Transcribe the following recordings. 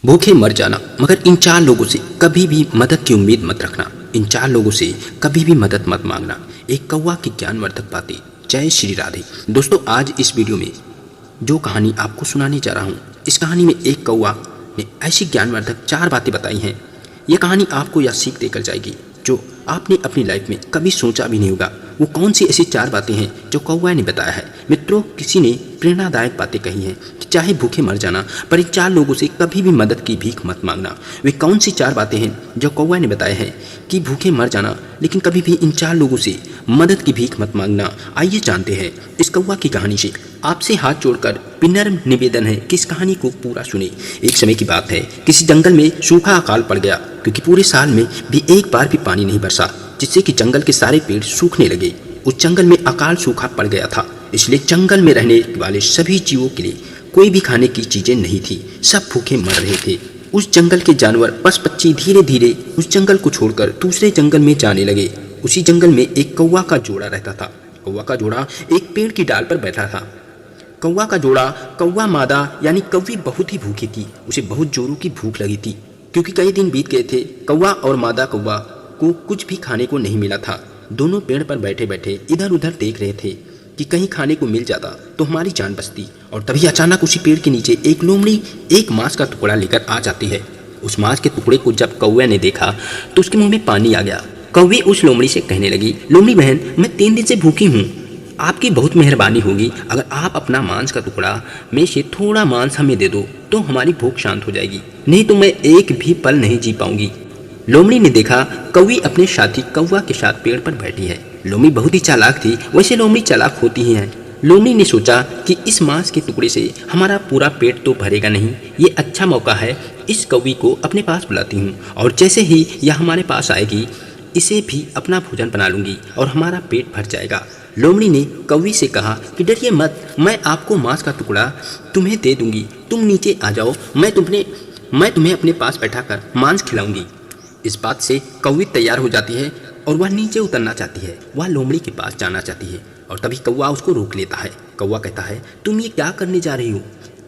भूखे मर जाना, मगर इन चार लोगों से कभी भी मदद की उम्मीद मत रखना। इन चार लोगों से कभी भी मदद मत मांगना। एक कौवा की ज्ञानवर्धक बातें। जय श्री राधे। दोस्तों, आज इस वीडियो में जो कहानी आपको सुनाने जा रहा हूँ, इस कहानी में एक कौवा ने ऐसी ज्ञानवर्धक चार बातें बताई हैं। ये कहानी आपको यह सीख देकर जाएगी जो आपने अपनी लाइफ में कभी सोचा भी नहीं होगा। वो कौन सी ऐसी चार बातें हैं जो कौवा ने बताया है? मित्रों, किसी ने प्रेरणादायक बातें कही हैं कि चाहे भूखे मर जाना, पर इन चार लोगों से कभी भी मदद की भीख मत मांगना। वे कौन सी चार बातें हैं जो कौवा ने बताया है कि भूखे मर जाना, लेकिन कभी भी इन चार लोगों से मदद की भीख मत मांगना? आइए जानते हैं इस कौवा की कहानी से। आपसे हाथ जोड़कर विनम्र निवेदन है कि इस कहानी को पूरा सुने। एक समय की बात है, किसी जंगल में सूखा अकाल पड़ गया, क्योंकि पूरे साल में भी एक बार भी पानी नहीं बरसा, जिससे कि जंगल के सारे पेड़ सूखने लगे। उस जंगल में अकाल सूखा पड़ गया था, इसलिए जंगल में रहने वाले सभी जीवों के लिए कोई भी खाने की चीजें नहीं थी। सब भूखे मर रहे थे। उस जंगल के जानवर पशु पक्षी धीरे धीरे उस जंगल को छोड़कर दूसरे जंगल में जाने लगे। उसी जंगल में एक कौवा का जोड़ा रहता था। कौवा का जोड़ा एक पेड़ की डाल पर बैठा था। कौवा का जोड़ा, कौवा मादा यानी कौवी, बहुत ही भूखी थी। उसे बहुत जोरों की भूख लगी थी, क्योंकि कई दिन बीत गए थे। कौवा और मादा कौवा को कुछ भी खाने को नहीं मिला था। दोनों पेड़ पर बैठे बैठे इधर उधर देख रहे थे कि कहीं खाने को मिल जाता तो हमारी जान बचती। और तभी अचानक उसी पेड़ के नीचे एक लोमड़ी एक मांस का टुकड़ा लेकर आ जाती है। उस मांस के टुकड़े को जब कौवे ने देखा तो उसके मुंह में पानी आ गया। कौवी उस लोमड़ी से कहने लगी, लोमड़ी बहन, मैं 3 दिन से भूखी हूँ। आपकी बहुत मेहरबानी होगी अगर आप अपना मांस का टुकड़ा में से थोड़ा मांस हमें दे दो, तो हमारी भूख शांत हो जाएगी, नहीं तो मैं एक भी पल नहीं जी पाऊंगी। लोमड़ी ने देखा कौवी अपने साथी कौवा के साथ पेड़ पर बैठी है। लोमड़ी बहुत ही चालाक थी, वैसे लोमड़ी चालाक होती ही है। लोमड़ी ने सोचा कि इस मांस के टुकड़े से हमारा पूरा पेट तो भरेगा नहीं, ये अच्छा मौका है, इस कौवी को अपने पास बुलाती हूँ, और जैसे ही यह हमारे पास आएगी इसे भी अपना भोजन बना लूंगी और हमारा पेट भर जाएगा। लोमड़ी ने कौवी से कहा कि डरिए मत, मैं आपको मांस का टुकड़ा तुम्हें दे दूंगी, तुम नीचे आ जाओ, मैं तुम्हें अपने पास बैठाकर मांस खिलाऊंगी। इस बात से कौवी तैयार हो जाती है और वह नीचे उतरना चाहती है। वह लोमड़ी के पास जाना चाहती है और तभी कौवा उसको रोक लेता है। कौवा कहता है, तुम ये क्या करने जा रही हो?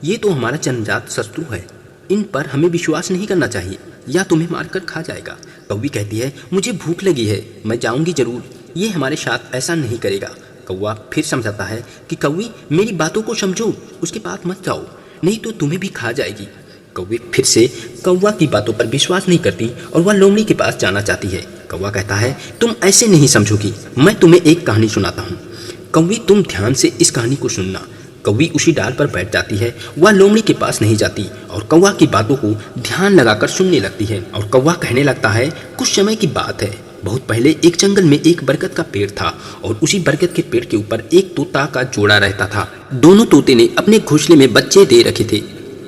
ये तो हमारा जन्मजात शत्रु है, इन पर हमें विश्वास नहीं करना चाहिए, या तुम्हें मारकर खा जाएगा। कौवी कहती है, मुझे भूख लगी है, मैं जाऊंगी जरूर, ये हमारे साथ ऐसा नहीं करेगा। कौवा फिर समझाता है कि कौवी, मेरी बातों को समझो, उसके पास मत जाओ, नहीं तो तुम्हें भी खा जाएगी। कौवी फिर से कौवा की बातों पर विश्वास नहीं करती और वह लोमड़ी के पास जाना चाहती है। कौवा कहता है, तुम ऐसे नहीं समझोगी, मैं तुम्हें एक कहानी सुनाता हूँ। कौवी, तुम ध्यान से इस कहानी को सुनना। कौवी उसी डाल पर बैठ जाती है। वह लोमड़ी के पास नहीं जाती और कौवा की बातों को ध्यान लगाकर सुनने लगती है। और कौवा कहने लगता है, कुछ समय की बात है, बहुत पहले एक जंगल में एक बरगद का पेड़ था और उसी बरगद के पेड़ के ऊपर एक तोता का जोड़ा रहता था। दोनों तोते ने अपने घोंसले में बच्चे दे रखे थे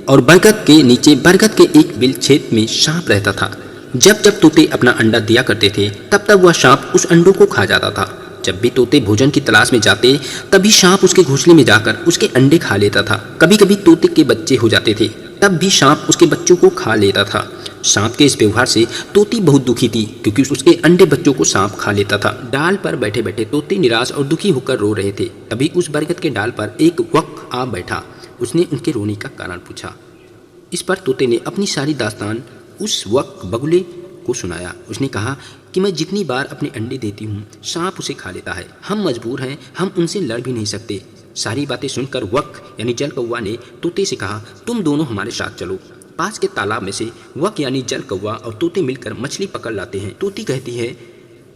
और बरगद के नीचे बरगद के एक बिल छेद में सांप रहता था। जब जब तोते अपना अंडा दिया करते थे, तब तब वह सांप उस अंडों को खा जाता था। जब भी तोते भोजन की तलाश में जाते, तभी सांप उसके घोंसले में जाकर उसके अंडे खा लेता था। कभी कभी तोते के बच्चे हो जाते थे, तब भी सांप उसके बच्चों को खा लेता था। सांप के इस व्यवहार से तोती बहुत दुखी थी, क्योंकि उसके अंडे बच्चों को सांप खा लेता था। डाल पर बैठे बैठे तोते निराश और दुखी होकर रो रहे थे। तभी उस बरगद के डाल पर एक वक आ बैठा। उसने उनके रोने का कारण पूछा। इस पर तोते ने अपनी सारी दास्तान उस वक बगुले को सुनाया। उसने कहा कि मैं जितनी बार अपने अंडे देती हूँ, सांप उसे खा लेता है, हम मजबूर हैं, हम उनसे लड़ भी नहीं सकते। सारी बातें सुनकर वक यानी जल कौवा ने तोते से कहा, तुम दोनों हमारे साथ चलो। पास के तालाब में से वक यानी जल कौवा और तोते मिलकर मछली पकड़ लाते हैं। तोती कहती है,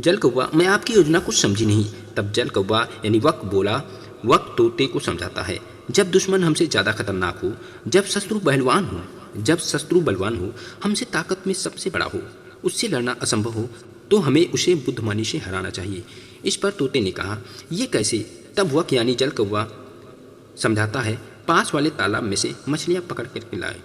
जल कौवा, मैं आपकी योजना कुछ समझी नहीं। तब जल कौवा यानी वक बोला। वक तोते को समझाता है, जब दुश्मन हमसे ज़्यादा खतरनाक हो, जब शत्रु बलवान हो, हमसे ताकत में सबसे बड़ा हो, उससे लड़ना असंभव हो, तो हमें उसे बुद्धिमानी से हराना चाहिए। इस पर तोते ने कहा, ये कैसे? तब वक यानी जल कौवा समझाता है, पास वाले तालाब में से मछलियाँ पकड़ कर लाए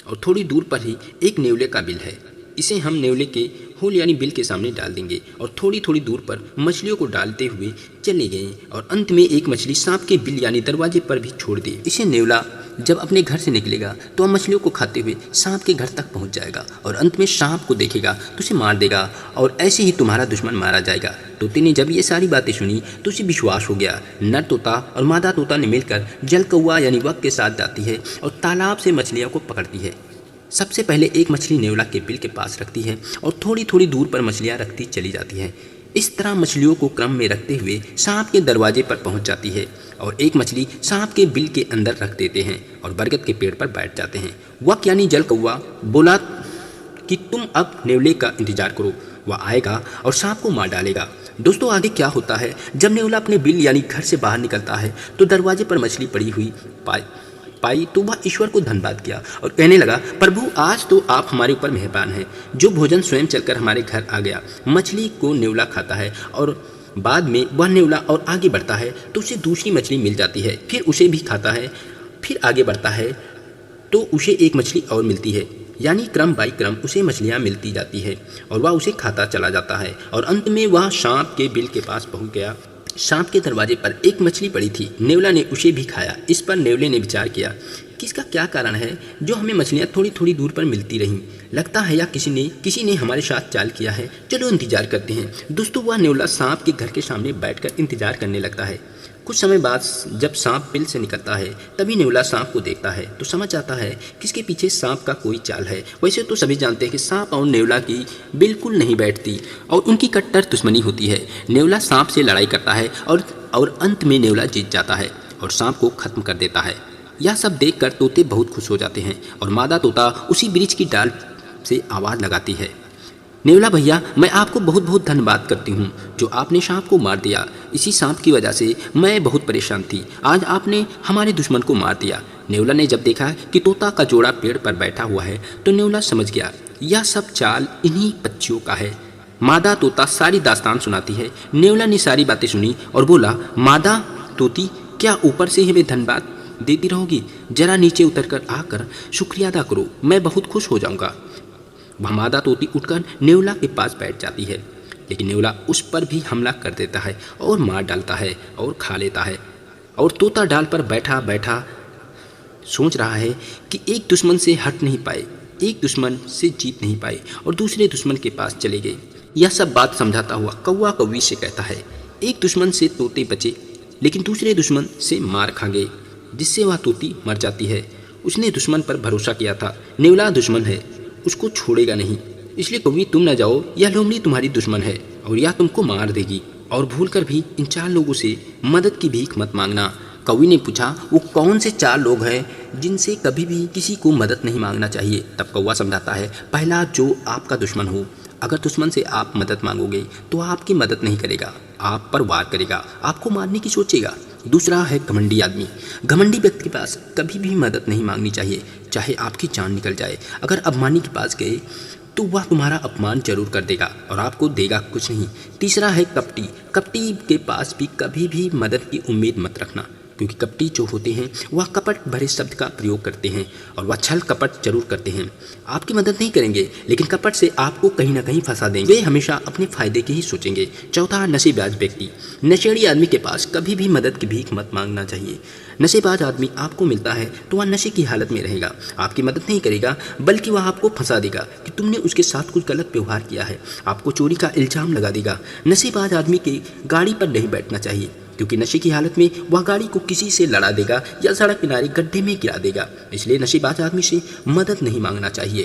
और थोड़ी दूर पर ही एक नेवले का बिल है, इसे हम नेवले के होल यानी बिल के सामने डाल देंगे। और थोड़ी थोड़ी दूर पर मछलियों को डालते हुए चले गए और अंत में एक मछली सांप के बिल यानी दरवाजे पर भी छोड़ दी। इसे नेवला जब अपने घर से निकलेगा तो वह मछलियों को खाते हुए सांप के घर तक पहुंच जाएगा और अंत में सांप को देखेगा तो उसे मार देगा और ऐसे ही तुम्हारा दुश्मन मारा जाएगा। तोते ने जब ये सारी बातें सुनी तो उसे विश्वास हो गया। नर तोता और मादा तोता ने मिलकर जल कौवा यानी वक के साथ जाती है और तालाब से मछलियों को पकड़ती है। सबसे पहले एक मछली नेवला के बिल के पास रखती है और थोड़ी थोड़ी दूर पर मछलियाँ रखती चली जाती है। इस तरह मछलियों को क्रम में रखते हुए सांप के दरवाजे पर पहुंच जाती है और एक मछली सांप के बिल के अंदर रख देते हैं और बरगद के पेड़ पर बैठ जाते हैं। वक यानी जल कौवा बोला कि तुम अब नेवले का इंतजार करो, वह आएगा और सांप को मार डालेगा। दोस्तों आगे क्या होता है, जब नेवला अपने बिल यानी घर से बाहर निकलता है तो दरवाजे पर मछली पड़ी हुई पाई तो वह ईश्वर को धन्यवाद किया और कहने लगा, प्रभु आज तो आप हमारे ऊपर मेहरबान हैं, जो भोजन स्वयं चलकर हमारे घर आ गया। मछली को नेवला खाता है और बाद में वह नेवला और आगे बढ़ता है तो उसे दूसरी मछली मिल जाती है, फिर उसे भी खाता है, फिर आगे बढ़ता है तो उसे एक मछली और मिलती है, यानी क्रम बाई क्रम उसे मछलियाँ मिलती जाती है और वह उसे खाता चला जाता है और अंत में वह सांप के बिल के पास पहुँच गया। सांप के दरवाजे पर एक मछली पड़ी थी, नेवला ने उसे भी खाया। इस पर नेवले ने विचार किया कि इसका क्या कारण है जो हमें मछलियाँ थोड़ी थोड़ी दूर पर मिलती रहीं। लगता है या किसी ने हमारे साथ चाल किया है, चलो इंतजार करते हैं। दोस्तों वह नेवला सांप के घर के सामने बैठकर इंतजार करने लगता है। कुछ समय बाद जब सांप बिल से निकलता है तभी नेवला सांप को देखता है तो समझ जाता है कि इसके पीछे सांप का कोई चाल है। वैसे तो सभी जानते हैं कि सांप और नेवला की बिल्कुल नहीं बैठती और उनकी कट्टर दुश्मनी होती है। नेवला सांप से लड़ाई करता है और अंत में नेवला जीत जाता है और सांप को खत्म कर देता है। यह सब देखकर तोते बहुत खुश हो जाते हैं और मादा तोता उसी वृक्ष की डाल से आवाज़ लगाती है, नेवला भैया मैं आपको बहुत बहुत धन्यवाद करती हूँ जो आपने सांप को मार दिया। इसी सांप की वजह से मैं बहुत परेशान थी, आज आपने हमारे दुश्मन को मार दिया। नेवला ने जब देखा कि तोता का जोड़ा पेड़ पर बैठा हुआ है तो नेवला समझ गया यह सब चाल इन्हीं पक्षियों का है। मादा तोता सारी दास्तान सुनाती है। नेवला ने सारी बातें सुनी और बोला, मादा तोती क्या ऊपर से हमें धन्यवाद देती रहोगी? जरा नीचे उतरकर आकर शुक्रिया अदा करो, मैं बहुत खुश हो जाऊँगा। वह मादा तोती उठकर नेवला के पास बैठ जाती है, लेकिन नेवला उस पर भी हमला कर देता है और मार डालता है और खा लेता है। और तोता डाल पर बैठा बैठा सोच रहा है कि एक दुश्मन से हट नहीं पाए, एक दुश्मन से जीत नहीं पाए और दूसरे दुश्मन के पास चले गए। यह सब बात समझाता हुआ कौवा कौवी से कहता है, एक दुश्मन से तोते बचे लेकिन दूसरे दुश्मन से मार खा गए, जिससे वह तोती मर जाती है। उसने दुश्मन पर भरोसा किया था, नेवला दुश्मन है, उसको छोड़ेगा नहीं, इसलिए कौवी तुम न जाओ, यह लोमड़ी तुम्हारी दुश्मन है और यह तुमको मार देगी। और भूलकर भी इन 4 लोगों से मदद की भीख मत मांगना। कौवी ने पूछा, वो कौन से 4 लोग हैं जिनसे कभी भी किसी को मदद नहीं मांगना चाहिए? तब कौवा समझाता है, पहला जो आपका दुश्मन हो, अगर दुश्मन से आप मदद मांगोगे तो आपकी मदद नहीं करेगा, आप पर वार करेगा, आपको मारने की सोचेगा। दूसरा है घमंडी आदमी। घमंडी व्यक्ति के पास कभी भी मदद नहीं मांगनी चाहिए, चाहे आपकी जान निकल जाए। अगर अभिमानी के पास गए तो वह तुम्हारा अपमान जरूर कर देगा और आपको देगा कुछ नहीं। तीसरा है कपटी। कपटी के पास भी कभी भी मदद की उम्मीद मत रखना, क्योंकि कपटी जो होते हैं वह कपट भरे शब्द का प्रयोग करते हैं और वह छल कपट जरूर करते हैं। आपकी मदद नहीं करेंगे लेकिन कपट से आपको कहीं ना कहीं फंसा देंगे। वे हमेशा अपने फायदे के ही सोचेंगे। चौथा नशेबाज व्यक्ति। नशेड़ी आदमी के पास कभी भी मदद की भीख मत मांगना चाहिए। नशेबाज आदमी आपको मिलता है तो वह नशे की हालत में रहेगा, आपकी मदद नहीं करेगा बल्कि वह आपको फंसा देगा कि तुमने उसके साथ कुछ गलत व्यवहार किया है, आपको चोरी का इल्जाम लगा देगा। नशेबाज आदमी की गाड़ी पर नहीं बैठना चाहिए, क्योंकि नशे की हालत में वह गाड़ी को किसी से लड़ा देगा या सड़क किनारे गड्ढे में गिरा देगा। इसलिए नशेबाज आदमी से मदद नहीं मांगना चाहिए।